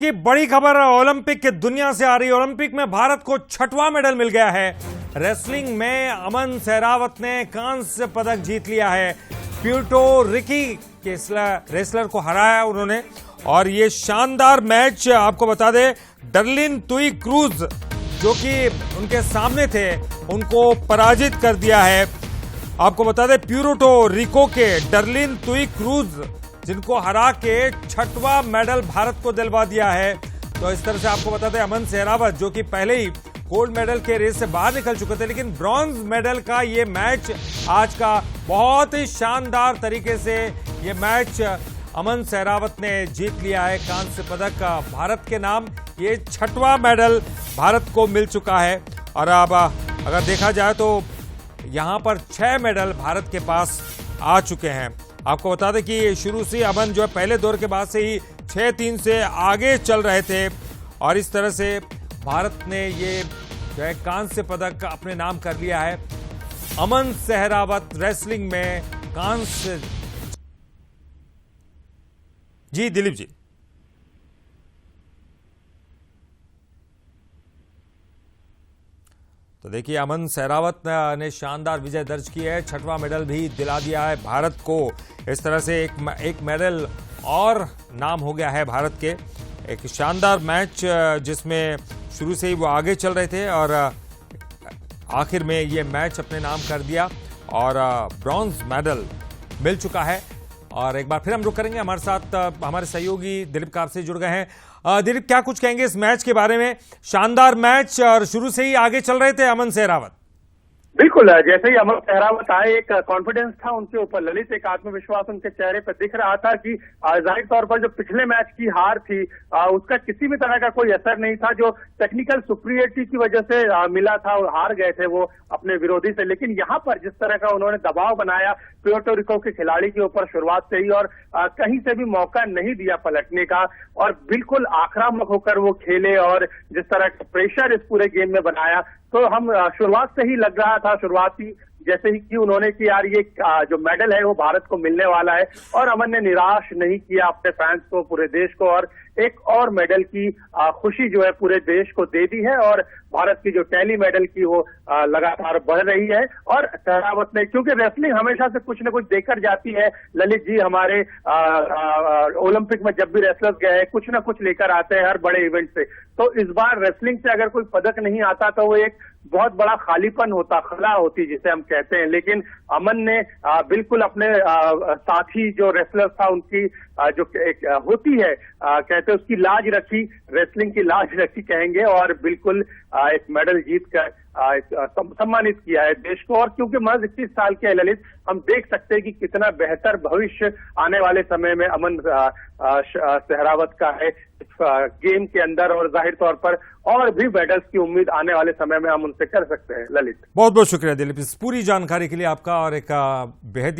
की बड़ी खबर ओलंपिक की दुनिया से आ रही है। ओलंपिक में भारत को 6वां मेडल मिल गया है। रेसलिंग में अमन सहरावत ने कांस्य पदक जीत लिया है। प्यूर्टो रिकी के रेसलर को हराया उन्होंने। और ये शानदार मैच आपको बता दें, डर्लिन तुई क्रूज जो कि उनके सामने थे उनको पराजित कर दिया है। आपको बता दें, प्यूर्टो रिको के डर्लिन तुई क्रूज जिनको हरा के 6वां मेडल भारत को दिलवा दिया है। तो इस तरह से आपको बता दें, अमन सहरावत जो कि पहले ही गोल्ड मेडल के रेस से बाहर निकल चुके थे, लेकिन ब्रॉन्ज मेडल का ये मैच आज का बहुत ही शानदार तरीके से ये मैच अमन सहरावत ने जीत लिया है। कांस्य पदक का भारत के नाम ये 6वां मेडल भारत को मिल चुका है। और अब अगर देखा जाए तो यहां पर 6 मेडल भारत के पास आ चुके हैं। आपको बता दें कि शुरू से अमन जो है पहले दौर के बाद से ही 6-3 से आगे चल रहे थे और इस तरह से भारत ने ये जो है कांस्य पदक अपने नाम कर लिया है। अमन सहरावत रेसलिंग में कांस्य। जी दिलीप जी। तो देखिए, अमन सहरावत ने शानदार विजय दर्ज की है। 6वां मेडल भी दिला दिया है भारत को। इस तरह से एक मेडल और नाम हो गया है भारत के। एक शानदार मैच जिसमें शुरू से ही वो आगे चल रहे थे और आखिर में ये मैच अपने नाम कर दिया और ब्रॉन्ज मेडल मिल चुका है। और एक बार फिर हम रुक करेंगे। हमारे साथ हमारे सहयोगी दिलीप काप से जुड़ गए हैं। दिलीप, क्या कुछ कहेंगे इस मैच के बारे में? शानदार मैच और शुरू से ही आगे चल रहे थे अमन सहरावत। बिल्कुल, जैसे ही अमन सहरावत आए एक कॉन्फिडेंस था उनके ऊपर, ललित, एक आत्मविश्वास उनके चेहरे पर दिख रहा था कि जाहिर तौर पर जो पिछले मैच की हार थी उसका किसी भी तरह का कोई असर नहीं था। जो टेक्निकल सुपीरियरिटी की वजह से मिला था और हार गए थे वो अपने विरोधी से, लेकिन यहाँ पर जिस तरह का उन्होंने दबाव बनाया प्यूर्टो रिको के खिलाड़ी के ऊपर शुरुआत से ही, और कहीं से भी मौका नहीं दिया पलटने का और बिल्कुल आक्रामक होकर वो खेले और जिस तरह का प्रेशर इस पूरे गेम में बनाया, तो हम शुरुआत से ही लग रहा था, शुरुआती जैसे ही कि उन्होंने कि यार ये जो मेडल है वो भारत को मिलने वाला है। और अमन ने निराश नहीं किया अपने फैंस को, पूरे देश को, और एक और मेडल की खुशी जो है पूरे देश को दे दी है। और भारत की जो टैली मेडल की वो लगातार बढ़ रही है। और सहरावत ने, क्योंकि रेसलिंग हमेशा से कुछ न कुछ देकर जाती है, ललित जी, हमारे ओलंपिक में जब भी रेसलर्स गए कुछ न कुछ लेकर आते हैं हर बड़े इवेंट से। तो इस बार रेसलिंग से अगर कोई पदक नहीं आता तो वो एक बहुत बड़ा खालीपन होता, खला होती जिसे हम कहते हैं। लेकिन अमन ने बिल्कुल अपने साथी जो रेसलर था उनकी जो एक होती है कहते हैं उसकी लाज रखी, रेसलिंग की लाज रखी कहेंगे, और बिल्कुल एक मेडल जीत कर सम्मानित किया है देश को। और क्योंकि महज 21 साल के ललित, हम देख सकते हैं कि कितना बेहतर भविष्य आने वाले समय में अमन सहरावत का है गेम के अंदर, और जाहिर तौर पर और भी मेडल्स की उम्मीद आने वाले समय में हम उनसे कर सकते हैं। ललित, बहुत बहुत शुक्रिया दिलीप इस पूरी जानकारी के लिए आपका। और एक बेहद